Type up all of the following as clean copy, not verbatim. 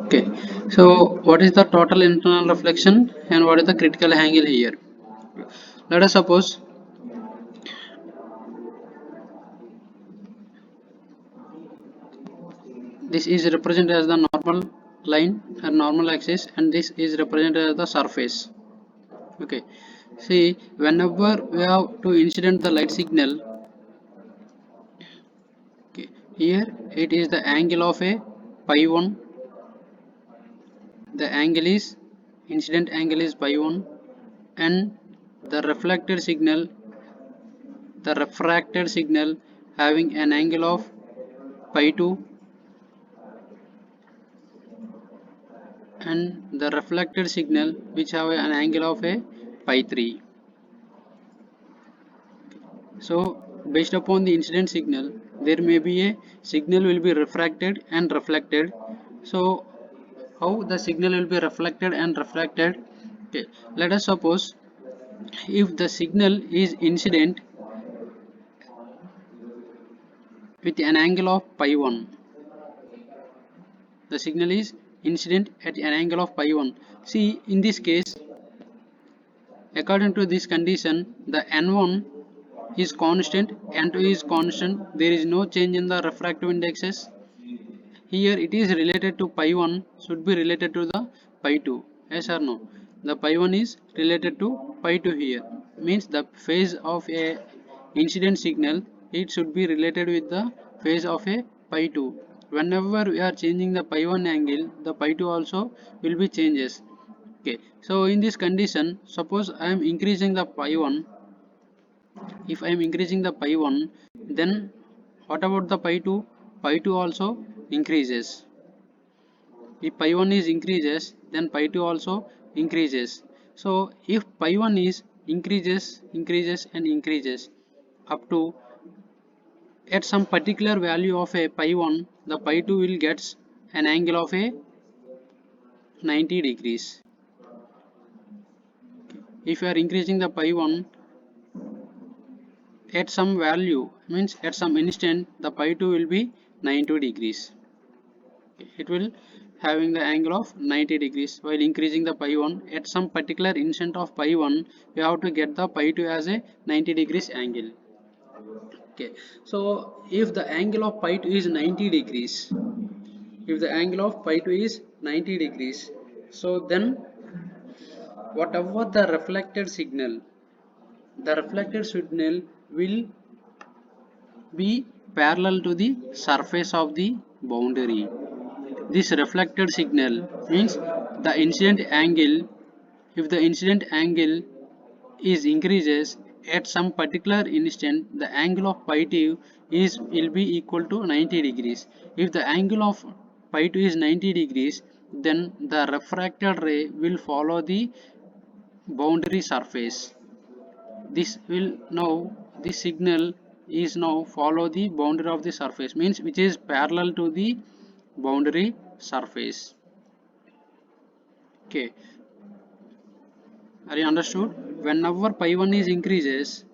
Okay, so what is the total internal reflection and what is the critical angle here? Let us suppose this is represented as the normal line or normal axis, and this is represented as the surface. Okay, see, whenever we have to incident the light signal, okay, here it is the angle of a pi 1. The angle is incident angle is pi 1, and the refracted signal having an angle of pi 2, and the reflected signal which have an angle of a pi 3. So based upon the incident signal, there may be a signal will be refracted and reflected. So how the signal will be reflected and refracted? Okay, let us suppose if the signal is incident with an angle of pi 1, the signal is incident at an angle of pi 1. See, in this case, according to this condition, the n1 is constant, n2 is constant, there is no change in the refractive indexes. Here it is related to pi 1 should be related to the pi 2. Yes or no? The pi 1 is related to pi 2 here. Means the phase of a incident signal, it should be related with the phase of a pi 2. Whenever we are changing the pi 1 angle, the pi 2 also will be changes. Okay. So in this condition, suppose I am increasing the pi 1. If I am increasing the pi 1, then what about the pi 2? Pi 2 also increases. If pi 1 is increases, then pi 2 also increases. So if pi 1 is increases and increases up to at some particular value of a pi 1, the pi 2 will gets an angle of a 90 degrees. If you are increasing the pi 1 at some value, means at some instant, the pi 2 will be 90 degrees. It will having the angle of 90 degrees. While increasing the pi 1 at some particular instant of pi 1, we have to get the pi 2 as a 90 degrees angle. Okay, so if the angle of pi 2 is 90 degrees, if the angle of pi 2 is 90 degrees, so then whatever the reflected signal will be parallel to the surface of the boundary. This reflected signal means the incident angle, if the incident angle is increases at some particular instant, the angle of pi 2 is will be equal to 90 degrees. If the angle of pi 2 is 90 degrees, then the refracted ray will follow the boundary surface. This signal is now follow the boundary of the surface, means which is parallel to the boundary surface. Okay, are you understood? Whenever pi 1 is increases,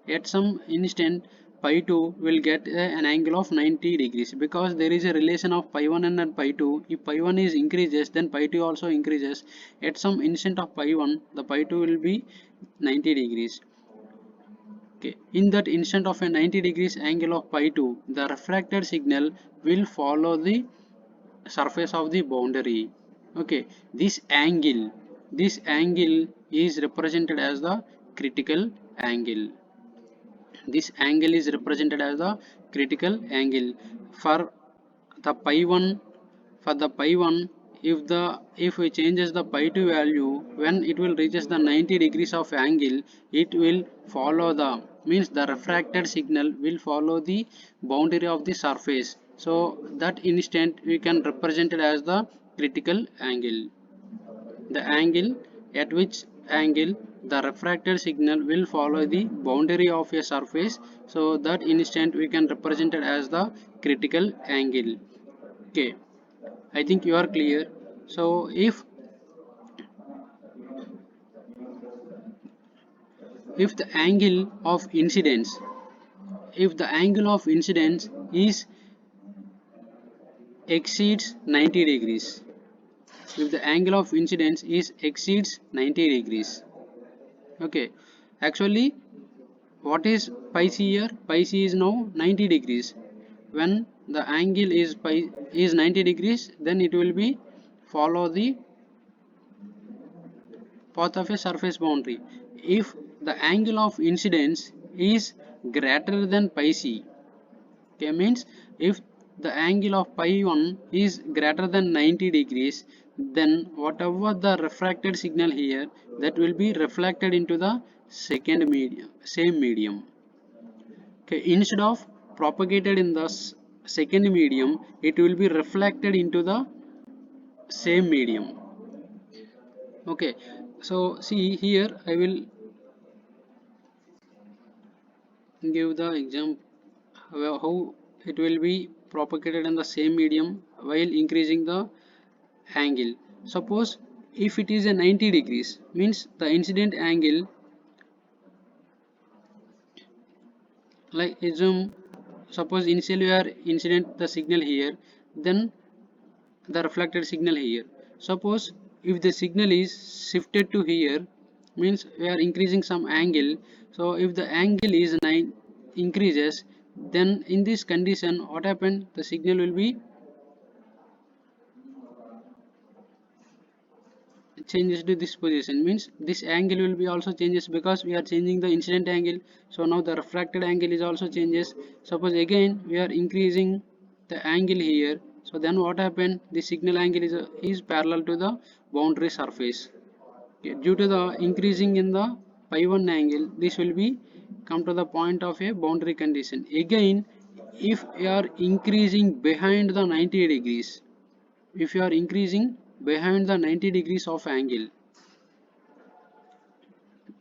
at some instant pi 2 will get an angle of 90 degrees, because there is a relation of pi 1 and pi 2. If pi 1 is increases, then pi 2 also increases. At some instant of pi 1, the pi 2 will be 90 degrees. Okay, in that instant of a 90 degrees angle of pi 2, the refracted signal will follow the surface of the boundary. Okay, this angle is represented as the critical angle. This angle is represented as the critical angle for the pi 1. For the pi 1, if we changes the pi 2 value, when it will reaches the 90 degrees of angle, it will follow the, means the refracted signal will follow the boundary of the surface. So that instant we can represent it as the critical angle, the angle at which angle the refracted signal will follow the boundary of a surface. So that instant we can represent it as the critical angle. Okay, I think you are clear. So if the angle of incidence, if the angle of incidence is exceeds 90 degrees. If the angle of incidence is exceeds 90 degrees. Okay, actually what is pi c here? Pi c is now 90 degrees. When the angle is pi is 90 degrees, then it will be follow the path of a surface boundary. If the angle of incidence is greater than pi c, okay, means if the angle of pi 1 is greater than 90 degrees, then whatever the refracted signal here, that will be reflected into the second medium, same medium. Okay, instead of propagated in the second medium, it will be reflected into the same medium. Okay, so see here I will give the example how it will be propagated in the same medium while increasing the angle. Suppose if it is a 90 degrees, means the incident angle, like assume, suppose initially we are incident the signal here, then the reflected signal here. Suppose if the signal is shifted to here, means we are increasing some angle. So if the angle is 9 increases, then in this condition what happened, the signal will be changes to this position, means this angle will be also changes because we are changing the incident angle. So now the refracted angle is also changes. Suppose again we are increasing the angle here, so then what happened, the signal angle is parallel to the boundary surface. Okay, due to the increasing in the pi 1 angle, this will be come to the point of a boundary condition. Again if we are increasing behind the 90 degrees, if you are increasing behind the 90 degrees of angle,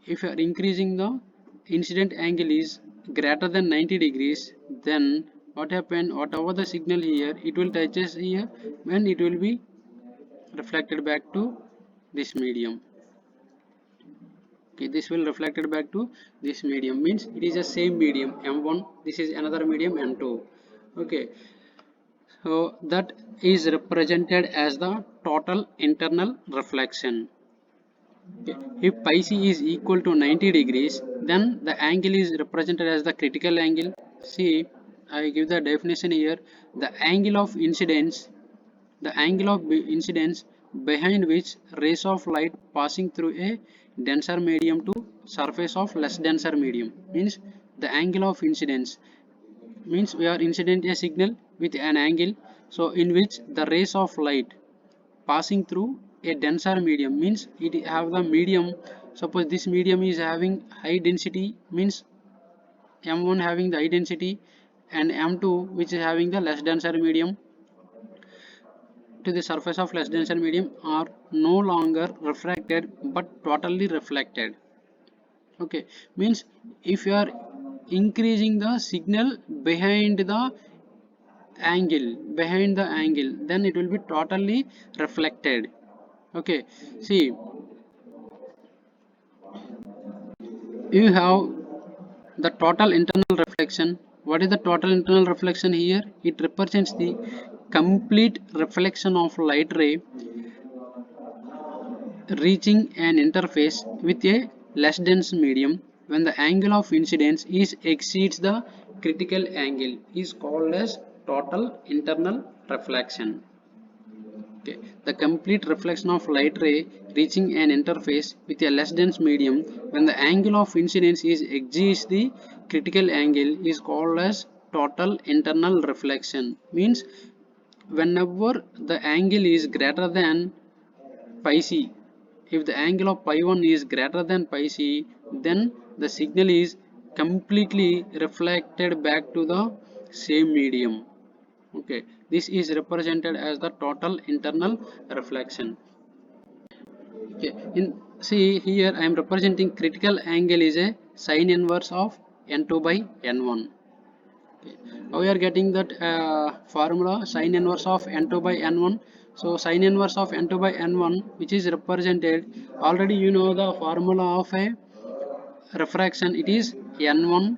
if you are increasing the incident angle is greater than 90 degrees, then what happen, whatever the signal here, it will touches here and it will be reflected back to this medium. Okay, this will reflected back to this medium, means it is the same medium m1, this is another medium m2. Okay, so that is represented as the total internal reflection. Okay. If pi c is equal to 90 degrees, then the angle is represented as the critical angle. See, I give the definition here. The angle of incidence, the angle of incidence behind which rays of light passing through a denser medium to surface of less denser medium, means the angle of incidence, means we are incident a signal with an angle, so in which the rays of light passing through a denser medium, means it have the medium. Suppose this medium is having high density, means m1 having the high density and m2 which is having the less denser medium, to the surface of less denser medium are no longer refracted but totally reflected. Okay, means if you are increasing the signal behind the angle, then it will be totally reflected. Okay, see, you have the total internal reflection. What is the total internal reflection here? It represents the complete reflection of light ray reaching an interface with a less dense medium when the angle of incidence is exceeds the critical angle is called as total internal reflection. Okay. The complete reflection of light ray reaching an interface with a less dense medium when the angle of incidence is exceeds the critical angle is called as total internal reflection. Means whenever the angle is greater than pi c, if the angle of pi 1 is greater than pi c, then the signal is completely reflected back to the same medium. Okay, this is represented as the total internal reflection. Okay, in see here I am representing critical angle is a sine inverse of n2 by n1. Okay. Now we are getting that formula sine inverse of n2 by n1. So sine inverse of n2 by n1, which is represented, already you know the formula of a refraction, it is n1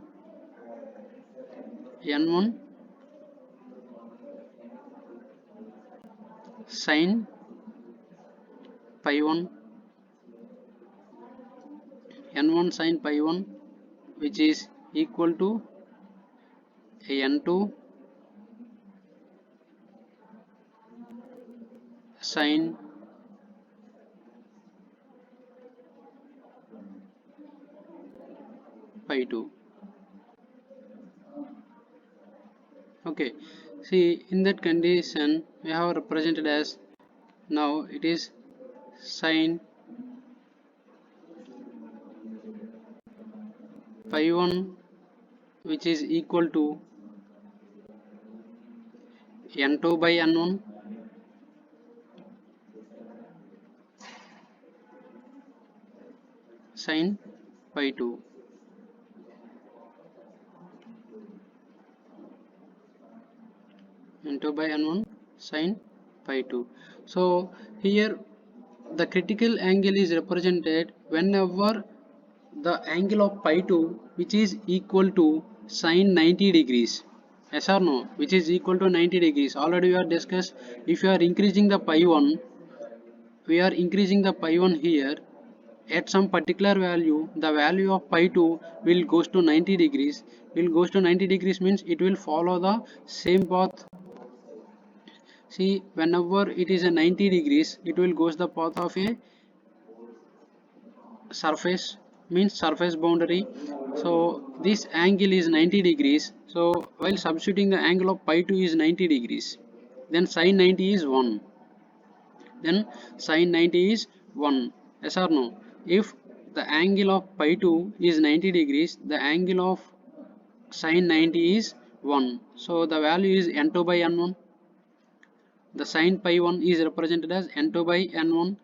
n1 sin pi 1, n1 sin pi 1, which is equal to n2 sin pi 2. Okay, see, in that condition we have represented as, now it is sin pi 1, which is equal to n2 by n1 sin pi 2. n2 by n1 sin pi 2. So here the critical angle is represented whenever the angle of pi 2 which is equal to sin 90 degrees. Yes or no? Which is equal to 90 degrees. Already we are discussed, if you are increasing the pi 1, we are increasing the pi 1 here at some particular value, the value of pi 2 will goes to 90 degrees. Will goes to 90 degrees means it will follow the same path. See, whenever it is a 90 degrees, it will goes the path of a surface, means surface boundary. So this angle is 90 degrees. So while substituting the angle of pi 2 is 90 degrees, then sin 90 is 1. Then sin 90 is 1. Yes or no? If the angle of pi 2 is 90 degrees, the angle of sin 90 is 1. So the value is n2 by n1. The sin pi 1 is represented as n2 by n1.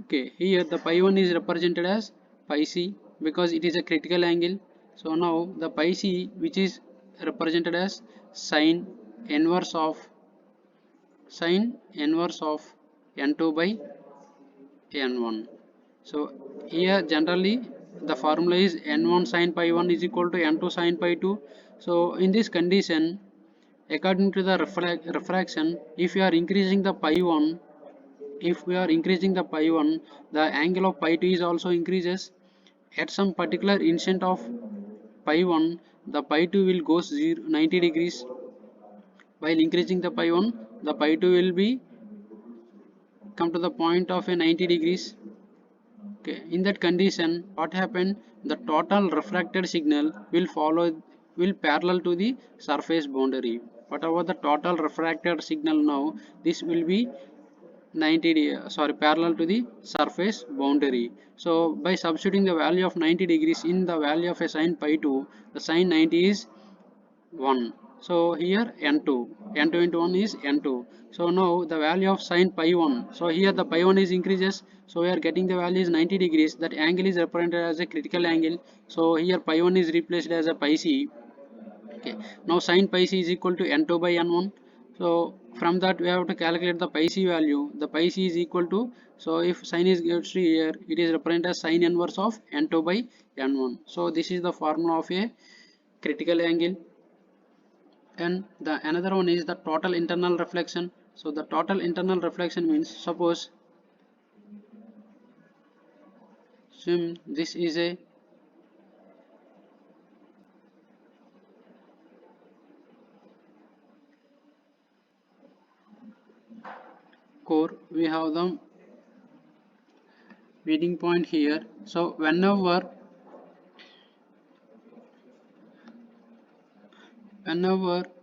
Okay, here the pi 1 is represented as pi c because it is a critical angle. So now the pi c, which is represented as sin inverse of n2 by n1. So here generally the formula is n1 sin pi 1 is equal to n2 sin pi 2. So in this condition, according to the refraction, if you are increasing the pi 1, if we are increasing the pi 1, the angle of pi 2 is also increases. At some particular instant of pi 1, the pi 2 will go 90 degrees. While increasing the pi 1, the pi 2 will be come to the point of a 90 degrees. Okay, in that condition, what happened? The total refracted signal will parallel to the surface boundary. Whatever the total refracted signal now, this will be parallel to the surface boundary. So by substituting the value of 90 degrees in the value of a sin pi 2, the sin 90 is 1. So here n2 into 1 is n2. So now the value of sin pi 1, so here the pi 1 is increases, so we are getting the value is 90 degrees. That angle is represented as a critical angle. So here pi 1 is replaced as a pi c. Okay, now sin pi c is equal to n2 by n1. So from that we have to calculate the pi c value. The pi c is equal to, so if sin is given here, it is represented as sin inverse of n2 by n1. So this is the formula of a critical angle. And the another one is the total internal reflection. So the total internal reflection means, suppose this is a core, we have the meeting point here. So whenever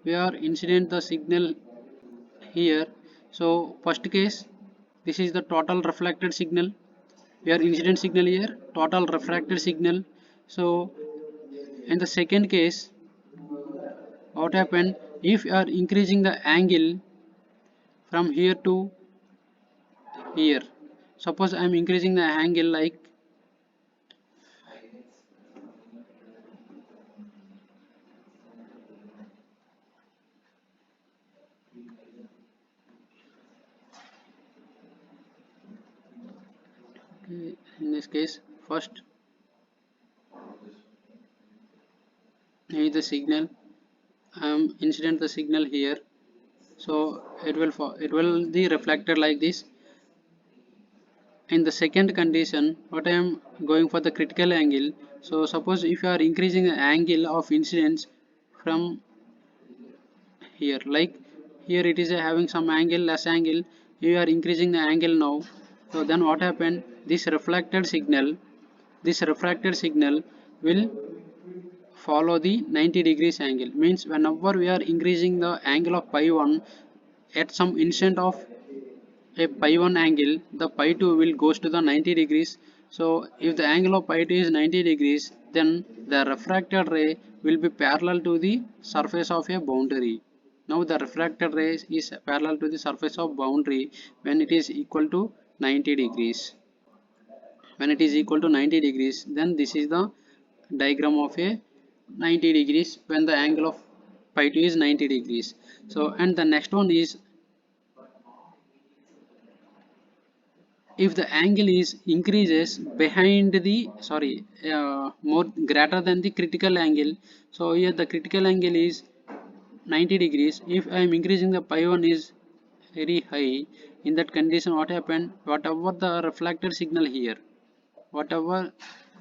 we are incident the signal here, so first case, this is the total reflected signal. We are incident signal here, total refracted signal. So in the second case, what happened? If you are increasing the angle from here to here, suppose I am increasing the angle like in this case, first is the signal, incident the signal here, so it will be reflected like this. In the second condition, what I am going for the critical angle. So suppose if you are increasing the angle of incidence from here, like here it is having some angle, less angle, you are increasing the angle now. So then what happened, this refracted signal will follow the 90 degrees angle. Means whenever we are increasing the angle of pi 1 at some instant of a pi 1 angle, the pi 2 will goes to the 90 degrees. So if the angle of pi 2 is 90 degrees, then the refracted ray will be parallel to the surface of a boundary. Now the refracted ray is parallel to the surface of boundary when it is equal to 90 degrees. When it is equal to 90 degrees, then this is the diagram of a 90 degrees when the angle of pi 2 is 90 degrees. So and the next one is, if the angle is increases behind the more greater than the critical angle. So here the critical angle is 90 degrees. If I am increasing the pi 1 is very high, in that condition what happened, whatever the reflected signal here, whatever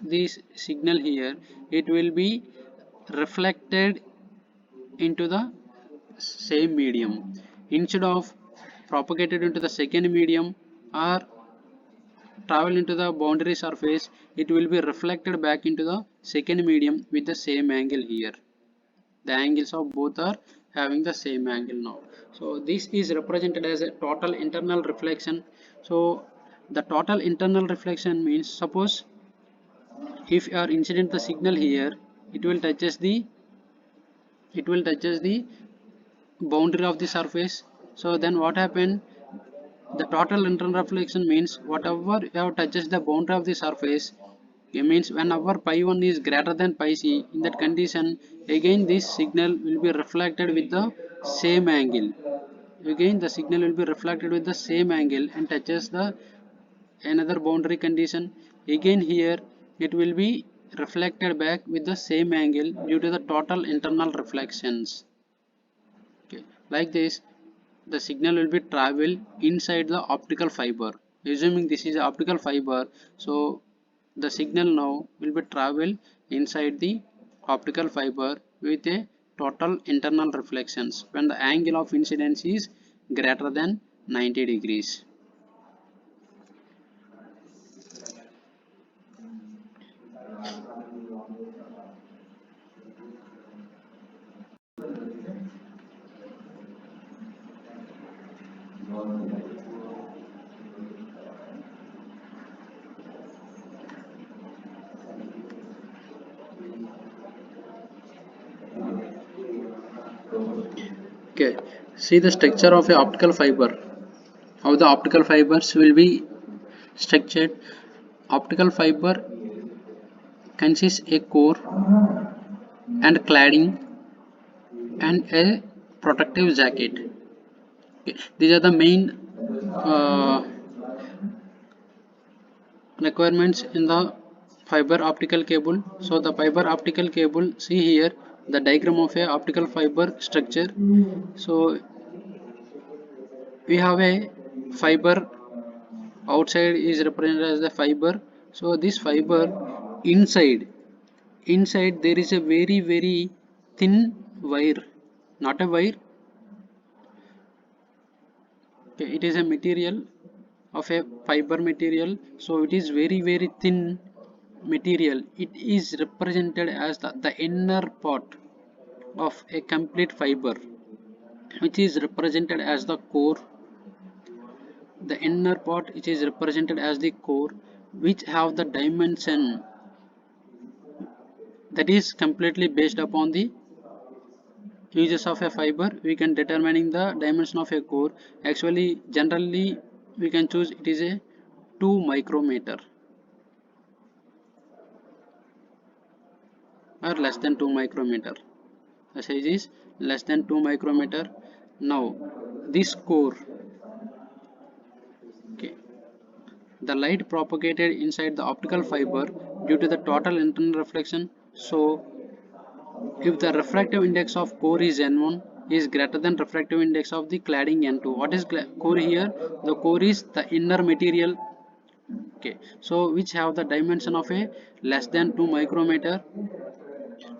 this signal here, it will be reflected into the same medium. Instead of propagated into the second medium or travel into the boundary surface, it will be reflected back into the second medium with the same angle here. The angles of both are having the same angle now. So this is represented as a total internal reflection. So the total internal reflection means, suppose if you are incident the signal here, it will touches the boundary of the surface. So then what happened, the total internal reflection means whatever you have touches the boundary of the surface. It means whenever pi 1 is greater than pi c, in that condition again this signal will be reflected with the same angle. Again the signal will be reflected with the same angle and touches the another boundary condition. Again here it will be reflected back with the same angle due to the total internal reflections. Okay. Like this, the signal will be travel inside the optical fiber. Assuming this is a optical fiber, so the signal now will be travel inside the optical fiber with a total internal reflections when the angle of incidence is greater than 90 degrees. Okay, see the structure of a optical fiber. How the optical fibers will be structured. Optical fiber consists a core and cladding and a protective jacket. Okay. These are the main uh, requirements in the fiber optical cable. So the fiber optical cable, see here the diagram of a optical fiber structure. So we have a fiber, outside is represented as the fiber. So this fiber inside there is a very thin wire, not a wire. Okay, it is a material of a fiber material. So it is very thin material. It is represented as the inner part of a complete fiber, which is represented as the core. The inner part which is represented as the core, which have the dimension that is completely based upon the uses of a fiber. We can determining the dimension of a core. Actually generally we can choose it is a 2 micrometer or less than 2 micrometer. The size is less than 2 micrometer. Now this core, okay, the light propagated inside the optical fiber due to the total internal reflection. So if the refractive index of core is N1 is greater than refractive index of the cladding N2. What is core here? The core is the inner material, okay, so which have the dimension of a less than 2 micrometer,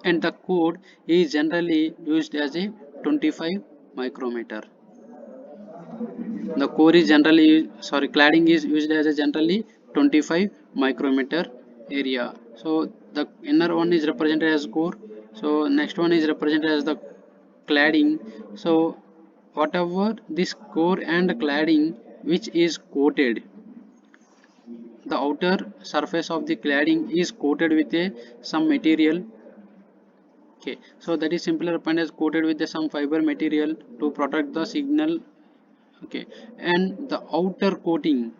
and the code is generally used as a 25 micrometer. The core is generally, sorry, cladding is used as a generally 25 micrometer area. So the inner one is represented as core. So next one is represented as the cladding. So whatever this core and cladding which is coated, the outer surface of the cladding is coated with a some material, okay, so that is simply represented as coated with the some fiber material to protect the signal, okay, and the outer coating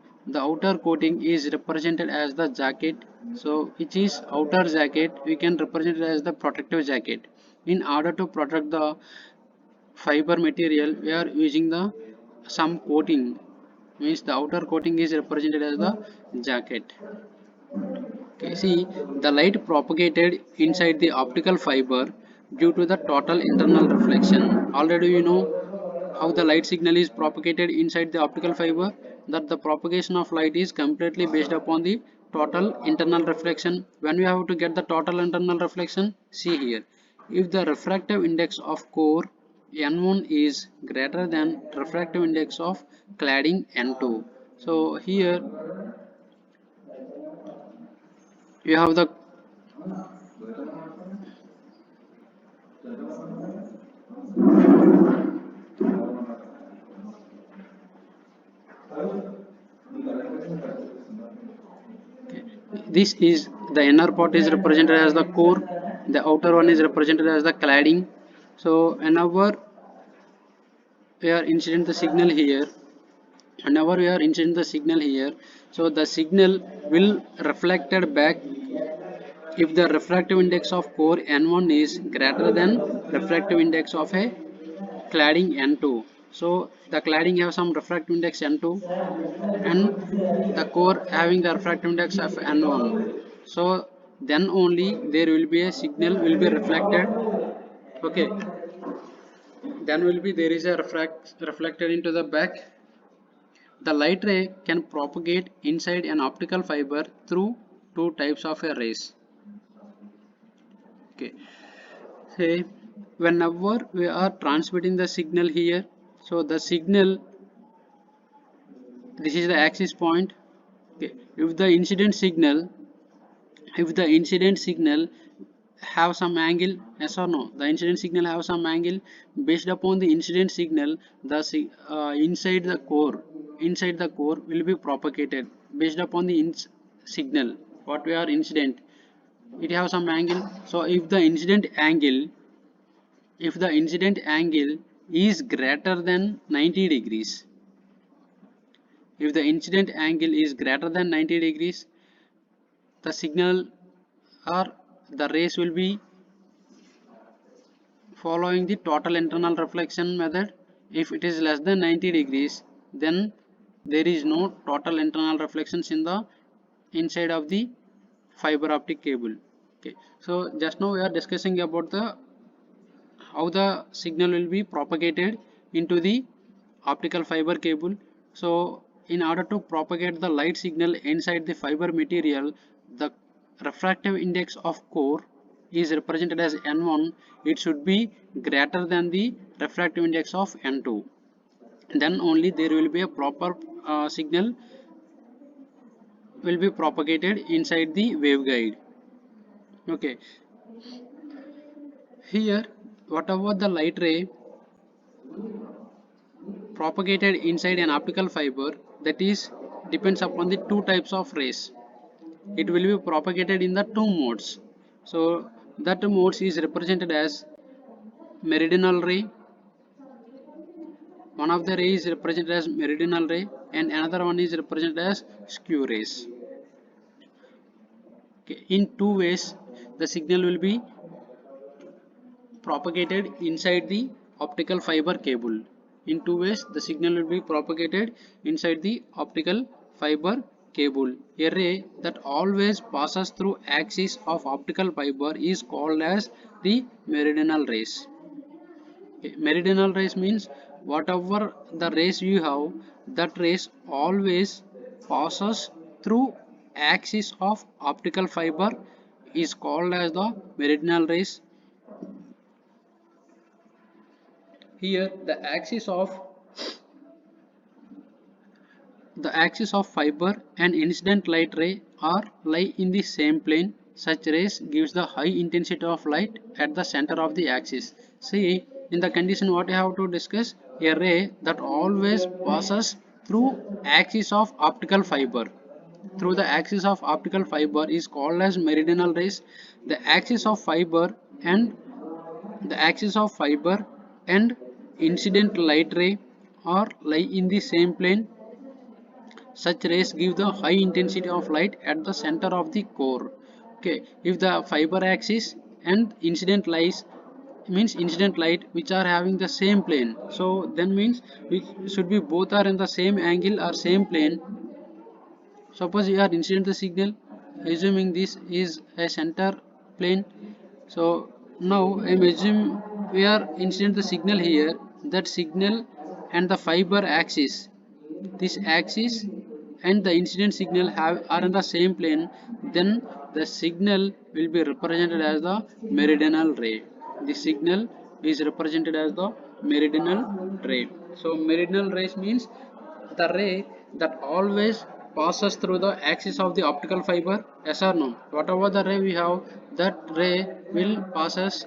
is represented as the jacket. So which is outer jacket, we can represent it as the protective jacket. In order to protect the fiber material, we are using the some coating, means the outer coating is represented as the jacket. Okay, see, the light propagated inside the optical fiber due to the total internal reflection. Already you know how the light signal is propagated inside the optical fiber, that the propagation of light is completely based upon the total internal reflection. When we have to get the total internal reflection, see here, if the refractive index of core N1 is greater than refractive index of cladding N2. So here you have the, this is the inner part is represented as the core, the outer one is represented as the cladding. So whenever we are incident the signal here, whenever we are incident the signal here, so the signal will reflected back if the refractive index of core N1 is greater than refractive index of a cladding N2. So the cladding have some refractive index N2 and the core having the refractive index of N1. So then only there will be a signal will be reflected, okay, then will be there is a reflected into the back. The light ray can propagate inside an optical fiber through two types of a rays, okay. Say whenever we are transmitting the signal here, so the signal, this is the axis point, okay. If the incident signal have some angle, yes or no, the incident signal have some angle, based upon the incident signal the inside the core will be propagated based upon the signal what we are incident, it have some angle. So if the incident angle is greater than 90 degrees, if the incident angle is greater than 90 degrees, the signal or the rays will be following the total internal reflection method. If it is less than 90 degrees, then there is no total internal reflections in the inside of the fiber optic cable, okay. So just now we are discussing about the how the signal will be propagated into the optical fiber cable. So in order to propagate the light signal inside the fiber material, the refractive index of core is represented as N1. It should be greater than the refractive index of N2, then only there will be a proper signal will be propagated inside the waveguide, okay. Here whatever the light ray propagated inside an optical fiber, that is depends upon the two types of rays, it will be propagated in the two modes. So that modes is represented as meridional ray, one of the ray is represented as meridional ray and another one is represented as skew rays, okay. In two ways the signal will be propagated inside the optical fiber cable. In two ways the signal will be propagated inside the optical fiber cable. A ray that always passes through axis of optical fiber is called as the meridional rays. Meridional rays means whatever the rays you have, that rays always passes through axis of optical fiber is called as the meridional rays. Here the axis of fiber and incident light ray are lie in the same plane. Such rays gives the high intensity of light at the center of the axis. See, in the condition what you have to discuss, a ray that always passes through axis of optical fiber. Through the axis of optical fiber is called as meridional rays. The axis of fiber and the axis of fiber and incident light ray are lie in the same plane. Such rays give the high intensity of light at the center of the core. Okay, if the fiber axis and incident lies means incident light which are having the same plane, so then means we should be both are in the same angle or same plane. Suppose you are incident the signal, assuming this is a center plane. So now I am assuming we are incident the signal here. That signal and the fiber axis, this axis and the incident signal are in the same plane, then the signal will be represented as the meridional ray. The signal is represented as the meridional ray. So meridional rays means the ray that always passes through the axis of the optical fiber. Yes or no? Whatever the ray we have, that ray will passes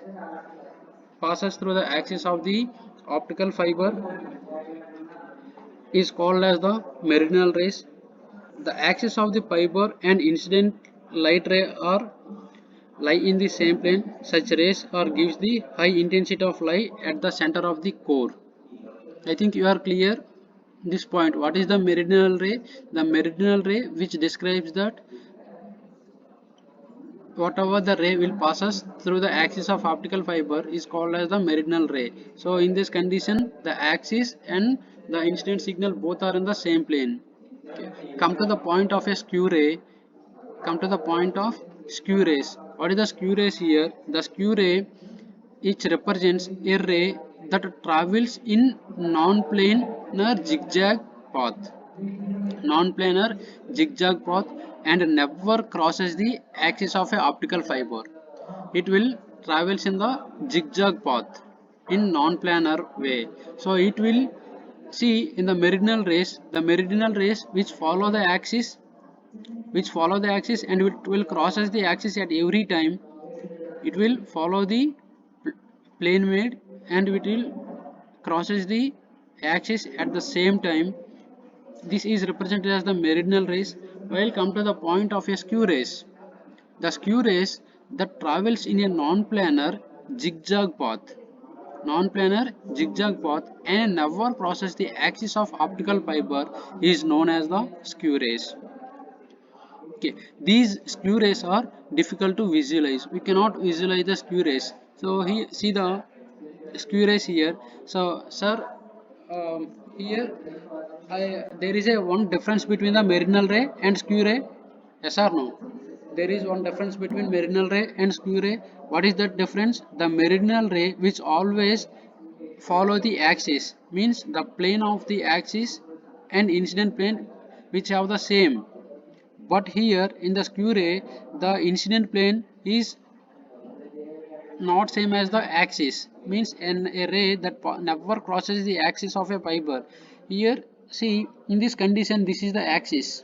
through the axis of the optical fiber is called as the meridional rays. The axis of the fiber and incident light ray are lie in the same plane. Such rays are gives the high intensity of light at the center of the core. I think you are clear this point. What is the meridional ray? The meridional ray which describes that whatever the ray will passes through the axis of optical fiber is called as the meridional ray. So in this condition, the axis and the incident signal both are in the same plane. Okay. Come to the point of a skew ray. Come to the point of skew rays. What is the skew rays here? The skew ray which represents a ray that travels in non-planar zigzag path. Non-planar zigzag path and never crosses the axis of a optical fiber. It will travels in the zigzag path in non-planar way. So it will see in the meridional rays, which follow the axis and it will crosses the axis at every time. It will follow the plane made and it will crosses the axis at the same time. This is represented as the meridional rays. While come to the point of a skew rays, the skew rays that travels in a non-planar zigzag path, and never crosses the axis of optical fiber is known as the skew rays. Okay, these skew rays are difficult to visualize. We cannot visualize the skew rays. So here see the skew rays here. So sir, here there is a one difference between the meridional ray and skew ray. Yes or no? There is one difference between meridional ray and skew ray. What is that difference? The meridional ray which always follow the axis means the plane of the axis and incident plane which have the same. But here in the skew ray, the incident plane is not same as the axis, means an array that never crosses the axis of a fiber. Here see, in this condition, this is the axis.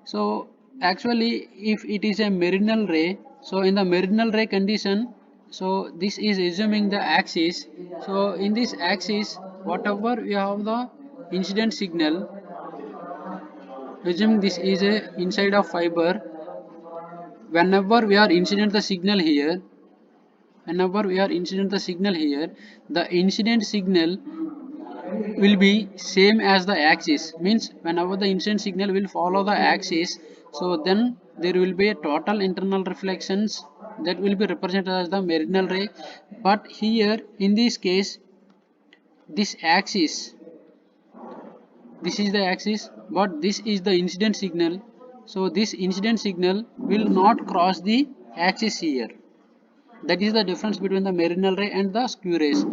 So actually if it is a meridional ray, so in the meridional ray condition, so this is assuming the axis. So in this axis, whatever we have the incident signal, assuming this is a inside of fiber, whenever we are incident the signal here, the incident signal will be same as the axis, means whenever the incident signal will follow the axis, so then there will be a total internal reflections that will be represented as the meridional ray. But here in this case, this axis this is the axis, but this is the incident signal. So this incident signal will not cross the axis here. That is the difference between the meridional ray and the skew rays.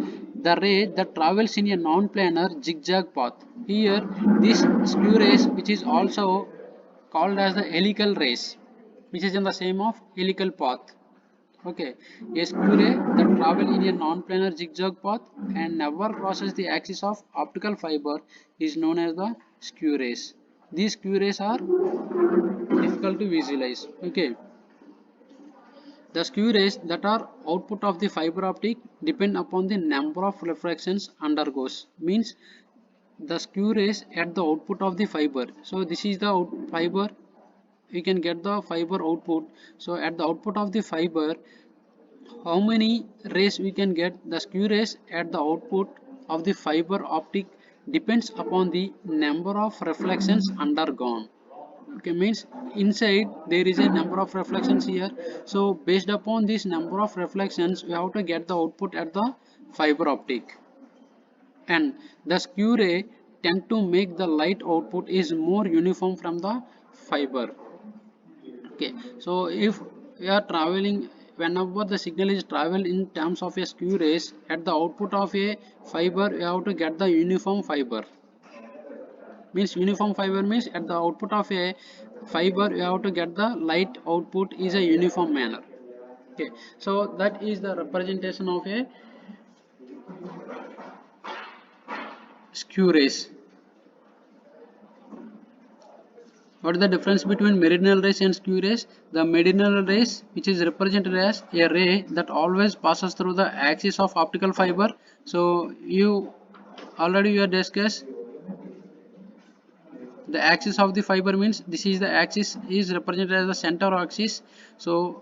The ray that travels in a non-planar zigzag path. Here, this skew rays, which is also called as the helical rays, which is in the same of helical path. Okay, a skew ray that travel in a non-planar zigzag path and never crosses the axis of optical fiber is known as the skew rays. These skew rays are difficult to visualize. Okay. The skew rays that are output of the fiber optic depend upon the number of refractions undergoes. Means the skew rays at the output of the fiber. So this is the fiber. You can get the fiber output. So at the output of the fiber, how many rays we can get? The skew rays at the output of the fiber optic depends upon the number of reflections undergone. Okay, means inside there is a number of reflections here, so based upon this number of reflections we have to get the output at the fiber optic, and the skew ray tend to make the light output is more uniform from the fiber. Okay, so if we are traveling, whenever the signal is travel in terms of a skew rays at the output of a fiber, we have to get the uniform fiber. Means uniform fiber means at the output of a fiber you have to get the light output is a uniform manner. Okay, so that is the representation of a skew rays. What is the difference between meridional rays and skew rays? The meridional rays, which is represented as a ray that always passes through the axis of optical fiber. So you already you discussed the axis of the fiber, means this is the axis is represented as the center axis. So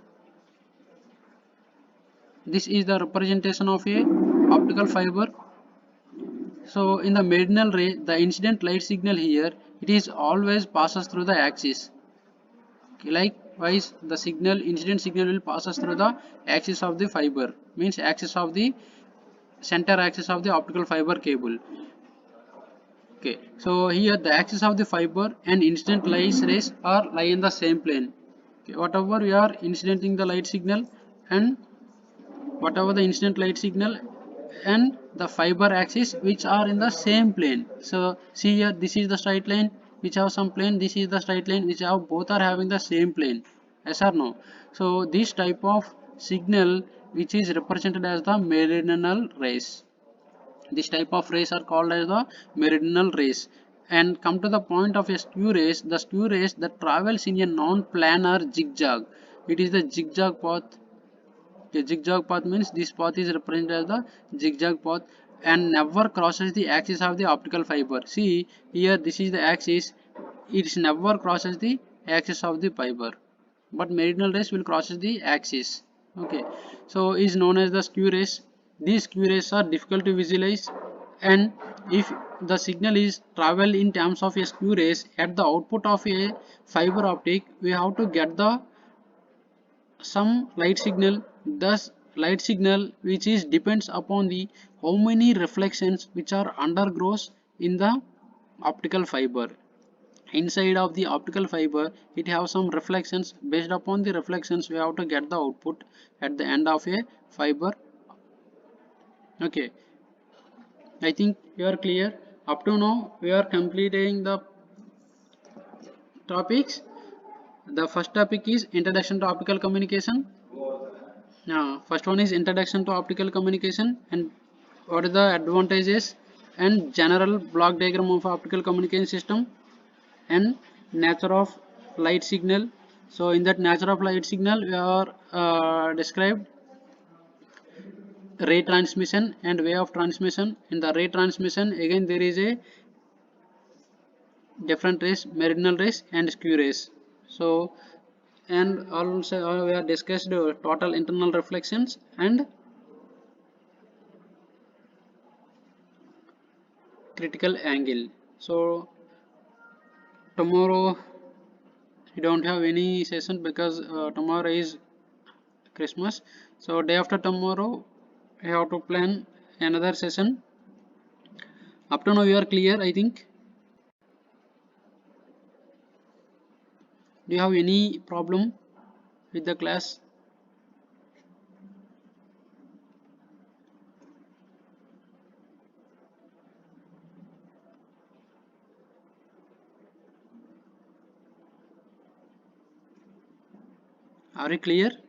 this is the representation of a optical fiber. So in the meridional ray, the incident light signal here, it is always passes through the axis. Okay, likewise, the signal incident signal will passes through the axis of the fiber, means axis of the center axis of the optical fiber cable. Okay, so here the axis of the fiber and incident light rays are lie in the same plane. Okay, whatever we are incidenting the light signal and whatever the incident light signal and the fiber axis which are in the same plane. So see here, this is the straight line which have some plane, this is the straight line which have both are having the same plane. Yes or no? So this type of signal which is represented as the meridional rays. This type of rays are called as the meridional rays. And come to the point of a skew rays, the skew rays that travels in a non-planar zigzag. It is the zigzag path. The zigzag path means this path is represented as the zigzag path and never crosses the axis of the optical fiber. See here, this is the axis. It never crosses the axis of the fiber, but meridional rays will crosses the axis. Okay, so is known as the skew rays. These skew rays are difficult to visualize, and if the signal is travel in terms of a skew rays at the output of a fiber optic, we have to get the some light signal. Thus light signal which is depends upon the how many reflections which are undergoes in the optical fiber. Inside of the optical fiber it have some reflections. Based upon the reflections we have to get the output at the end of a fiber. Okay, I think you are clear. Up to now we are completing the topics. The first topic is introduction to optical communication. First one is introduction to optical communication and what are the advantages and general block diagram of optical communication system and nature of light signal. So in that nature of light signal we are described ray transmission and way of transmission. In the ray transmission again there is a different rays, meridional rays and skew rays. So and also we have discussed total internal reflections and critical angle. So tomorrow we don't have any session because tomorrow is Christmas. So day after tomorrow we have to plan another session. Up to now you are clear, I think. Do you have any problem with the class? Are you clear?